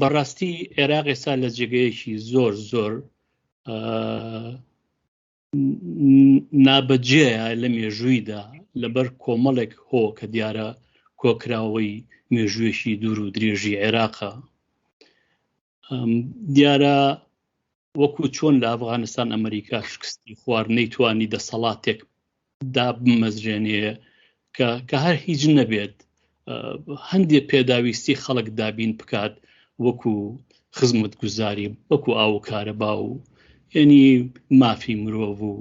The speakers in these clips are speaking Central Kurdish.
بەڕاستی عێراق ئێستا لە جێگەیەکی زۆر نابەجێیە لە مێژوویدا لەبەر کۆمەڵێک هۆ کە دیارە کۆکراوەی مێژوویەکی دوور و درێژی عێراقە. دیارە وەکو چۆن لە ئەفغانستان ئەمریکا شکستی خوار نەیتوانی دەسەڵاتێک دا بمەزرێنێ کە هەر هیچ نەبێت هەندێک پێداویستی خەڵک دابین بکات وەکو خزمەت گوزاری وەکو ئاو و کارەبا و یعنی مافی مرۆڤ و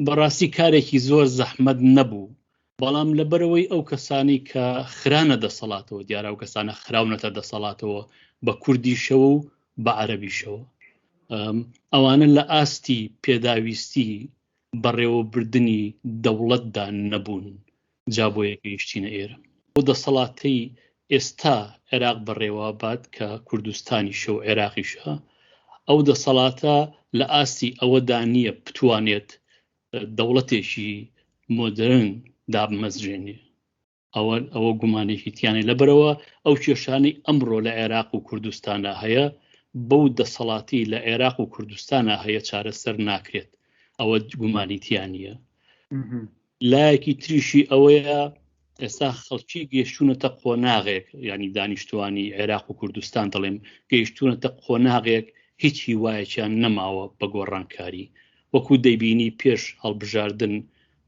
بەڕاستی کارێکی زۆر زەحمەت نەبوو، بەڵام لەبەرەوەی ئەو کەسانی کە خرانە دەسەڵاتەوە دیارە ئەو کەسانە خراونەتە دەسەڵاتەوە بە کوردیشەوە و بە عەرەبیشەوە، ئەوانە لە ئاستی پێداویستی بەڕێوەبردنی دەوڵەتدا نەبوون جا بۆ یەکەیشتینە ئێرە. بۆ دەسەڵاتەی ئێستا عێراق بەڕێوەبات کە کوردستانی شە و عێراقیشە، ئەو دەسەڵاتە لە ئاستی ئەوەدا نییە بتوانێت دەوڵەتێکی مۆدرن دابمەزرێنێ. ئەوە گومانێکی تیانێ لەبەرەوە ئەو کێشانەی ئەمڕۆ لە عێراق و کوردستانە هەیە بەو دەسەڵاتی لە عێراق و کوردستانە هەیە چارەسەر ناکرێت، ئەوە گومانی تیانە. لایەکی تریشی ئەوەیە ئێستا خەڵکی گەیشتوونەتە قۆناغێک، ینی دانیشتوانی عێراق و کوردستان دەڵێم گەیشتوونەتە قۆناغێک هیچ هیوایەکیان نەماوە بە گۆڕانکاری، وەکو دەیبینی پێش هەڵبژاردن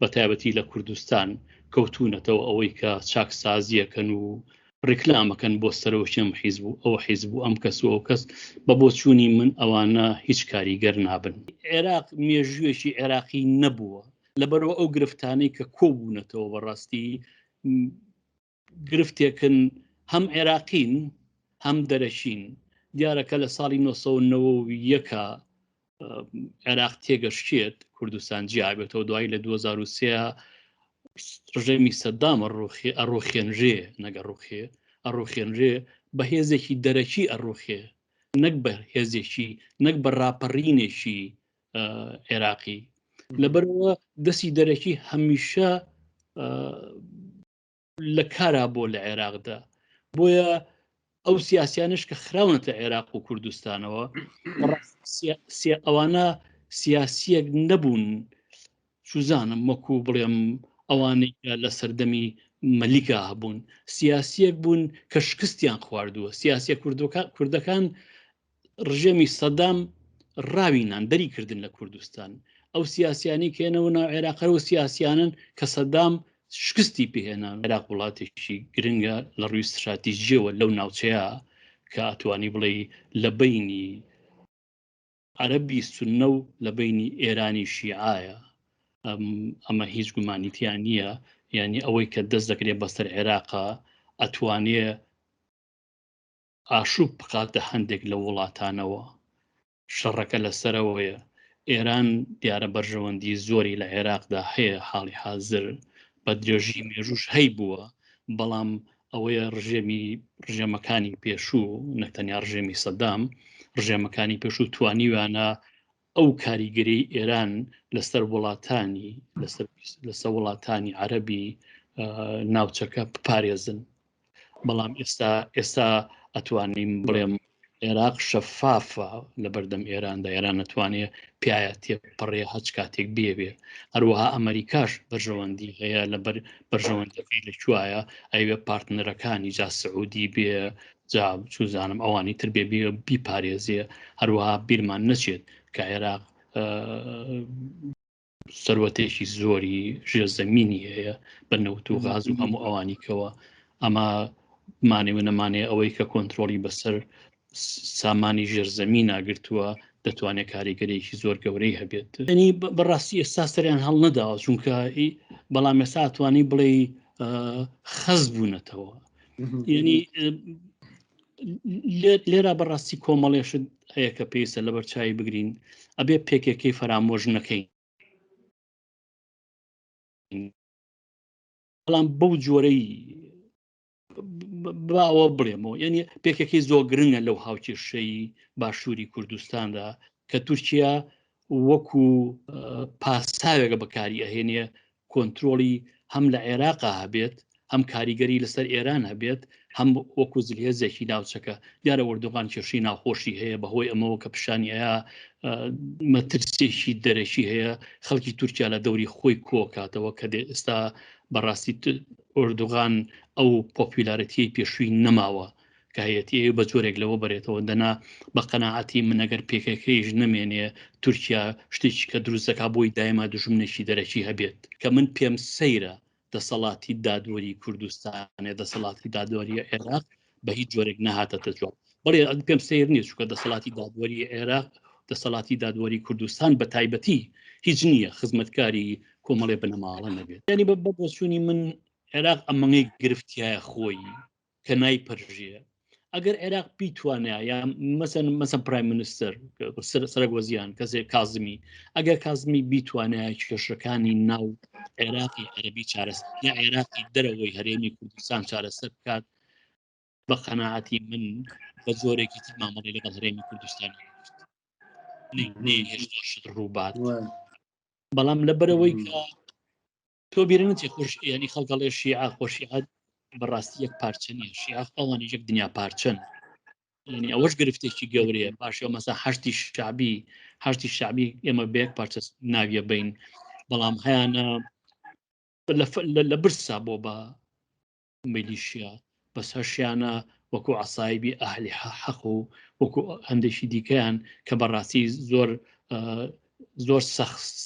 بە تایبەتی لە کوردستان کەوتونەتەوە ئەوەی کە چاکسازیەکەن و ڕێکلامەکەن بۆ سەرۆشتم حیزب و ئەو حیزب و ئەم کەس و ئەو کەس بە بۆچوونی من ئەوانە هیچ کاریگەر نابن. عێراق مێژوویەکی عێراقی نەبووە لەبەرەوە ئەو گرفتانەی کە کۆبوونەتەوە بەڕاستی گرفتێکن هەم عێراقین هەم دەرەشین. دیارەکە لە ساڵی 1990 عێراق تێگەشتێت کوردستان جیابێتەوە، دوای لە 2003 ڕژێمی سەدام ئەڕۆخێنرێ نەگەڕۆخێ ئەڕۆخێنرێ بە هێزێکی دەرەکی ئەڕۆخێ نەک بە هێزێکی نەک بە ڕاپەڕینێکی عێراقی. لەبەرەوە دەستی دەرەکی هەمیشە لە کارا بۆ لە عێراقدا، بۆیە ئەو سیاسیانش کە خراونەتە عێراق و کوردستانەوە ئەوانە سیاسیەک نەبوون چوزانم وەکو بڵێم ئەوانەی لە سەردەمی مەلیکا هەبوون، سیاسیەک بوون کە شکستیان خواردووە. سیاسیە کوردەکان ڕژێمی سەدام ڕاوینان دەری کردن لە کوردستان، ئەو سیاسیانی کێنەوە ناو عێراقەر و سیاسیانن کە سەدام شکستی پێهێنان. عێراق وڵاتێکی گرنگە لە ڕووی استراتیژیەوە لەو ناوچەیە کە ئەتوانی بڵێ لە بینی عەرەبی سوننە و لە بینی ئێرانی شیعایە. ئەمە هیچ گومانیتیان نییە، یعنی ئەوەی کە دەست دەکرێت بەسەر عێراقا ئەتوانێ ئاشوب بقاتە هەندێک لە وڵاتانەوە. شەڕەکە لەسەرەوەیە. ئێران دیارە بەرژەوەندی زۆری لە عێراقدا هەیە، حاڵی حازر بە درێژی مێژوش هەی بووە، بەڵام ئەوەیە ڕژێمەکانی پێشوو نەتەنیا ڕژێمی سەدام ڕژێمەکانی پێشوو توانیوانە ئەو کاریگەری ئێران لەسەر وڵاتانی لەسەر وڵاتانی عەرەبی ناوچەکە بپارێزن. بەڵام ئێستا ئەتوانیم بڵێم عێراق شەفافە لە بەردەم ئێراندا، ئێران نەتوانێت پیاە تێپەڕێ هەچ کاتێک بێ. هەروەها ئەمریکاش بەرژەوەندی هەیە لە بەرژەوەندەکەی لەکوایە ئەوێ پارتنەرەکانی جا سعودی بێ جا چوزانم ئەوانی تر بێ بیپارێزیە. هەروەها بیرمان نەچێت کە عێراق سەروەتێکی زۆری ژێرزەمینی هەیە بە نەوت و غاز و هەموو ئەوانیکەوە. ئەمە مانێوە نەمانێ ئەوەی کە کۆنتترۆلی بەسەر سامانی ژێرزەمی ناگرتووە دەتوانێت کاریگەرێکی زۆر گەورەی هەبێت. ینی بەڕاستی ئێستا سەریان هەڵ نەداوە، چونکە بەڵام ئێستا ئەتوانی بڵێ خەز بوونەتەوە. ینی لێرە بەڕاستی کۆمەڵێشت هەیە کە پێویستە لەبەر چای بگرین، ئەبێ پێکێکی فرامۆژ نەکەین. بەڵام بەو جۆرەی باوە بڵێمەوە، یعنی پێکێکی زۆر گرنگە لەو هاوکێشەی باشووری کوردستاندا کە تورکیا وەکو پاساوێکە بەکاری ئەهێنێ کۆنتترۆلی هەم لە عێراقا هەبێت، هەم کاریگەری لەسەر ئێران هەبێت، هەم وەکو زلهێزێکی ناوچەکە دیارە وردوغان کێشی ناخۆشی هەیە بەهۆی ئەمەوە کە پیشانی هەیە مەترسێکی دەرەشی هەیە خەڵکی تورکیا لە دەوری خۆی کۆکاتەوە کە ئێستا بەڕاستی ئوردوغان ئەو پۆپیلارەتی پێشووی نەماوە کە هەیەتی بە جۆرێک لەوە بەرێتەوە دەنا بە قەناعەتی من ئەگەر پێکەکەیش نمێنێ تورکیا شتێکی کە دروستەکە بۆی دایما دژمنێکی دەرەکی هەبێت کە من پێم سەیرە دەسەڵاتی دادوەری کوردستانێ دەسەڵاتی دادوەری عێراق بە هیچ جۆرێک نەهاتەتە جواب بەڵێ پێم سیر نیست چونکە دەسەڵاتی دادوەری عێراق دەسەڵاتی دادوەری کوردستان بە تایبەتی هیچ نییە خزمەتکاری کۆمەڵێ بنەماڵە نەبێت یعنی بە بۆچوونی من عێراق ئەمەی گرفتیایە خۆی کە نایپەرژێ ئەگەر عێراق بیتوانێت یا مەسەن پرایم مینیستەر سەرۆکوەزیان کەسێک کازمی ئەگەر کازمی بیتوانێت کێشەکانی ناو عێراقی عەرەبی چارەسەر یا عێراقی دەرەوەی هەرێمی کوردستان چارەسەر بکات بە قەناعەتی من بە زۆرێکی تر مامەڵەی لەگەڵ هەرێمی کوردستانی هێشتا شت ڕووبات بەڵام لەبەرەوەی کە تۆ بیرە نەچێ خۆش ینی خەڵگەڵێ شیعە خۆشیعات بەڕاستی یەک پارچە نیە شیعە ئەوانی یەک دنیا پارچەن ینی ئەوەش گرفتێکی گەورەیە پاشەوە مەسا هەشتی شعبی ئێمە بەیەک پارچە ناویە بین بەڵام هەیانە لە برسا بۆ بە میلیشیا بەس هەشیانە وەکو عەسایبی ئەهلی حەق و وەکو هەندێکی دیکەیان کە بەڕاستی زۆر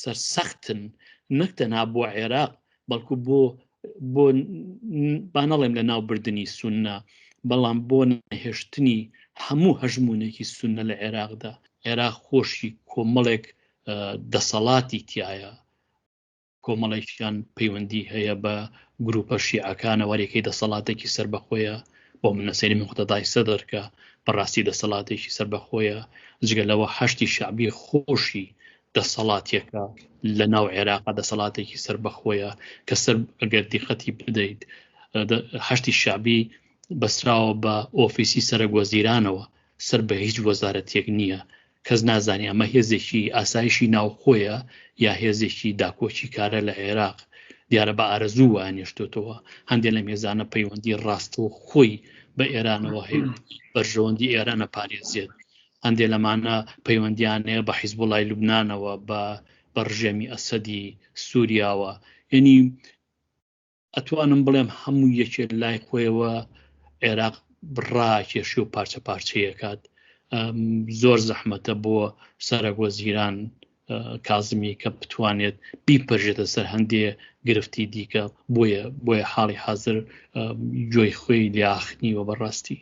سەرسەختن نەک تەنها بۆ عێراق بەڵکو بۆ با نەڵێم لە ناوبردننی سونە بەڵام بۆ نەهێشتنی هەموو هەژمونێکی سونە لە عێراقدا عێراق خۆشی کۆمەڵێک دەسەڵاتی تایە کۆمەڵێکیان پەیوەندی هەیە بە گروپە شیعەکانە وەرێکەی دەسەڵاتێکی سربەخۆیە بۆ منە سەیری مقتەدای سەدر کە بەڕاستی دەسەڵاتێکی سربەخۆیە جگە لەوە هەشتی شعبی خۆشی دەسەڵاتێکە لە ناو عێراقا دەسەڵاتێکی سربەخۆیە کە سەر ئەگەر دیقەتی بدەیت هەشتی شعبی بەسراوە بە ئۆفیسی سەرۆکوەزیرانەوە سەر بە هیچ وەزارەتێک نییە کەس نازانێ ئەمە هێزێکی ئاسایشی ناوخۆیە یا هێزێکی داکۆچی کارە لە عێراق دیارە بە ئارەزوو وانێشتوتەوە هەندێک لە مێزانە پەیوەندی ڕاستە و خۆی بە ئێرانەوە هەیە بەرژەوەندی ئێرانە پارێزێت هەندێک لەمانە پەیوەندیانەیە بە حیزبوڵای لوبنانەوە بە ڕژێمی ئەسەدی سووریاوە یعنی ئەتوانم بڵێم هەموو یەکێ لای خۆیەوە عێراق بڕاکێشی و پارچە پارچەیەکات زۆر زەحمەتە بۆ سەرۆکوەزیران کازمی کە بتوانێت بیپەرژێتە سەر هەندێ گرفتی دیکە بۆیە حاڵی حاضر گوێی خۆی لیاخنیوە بەڕاستی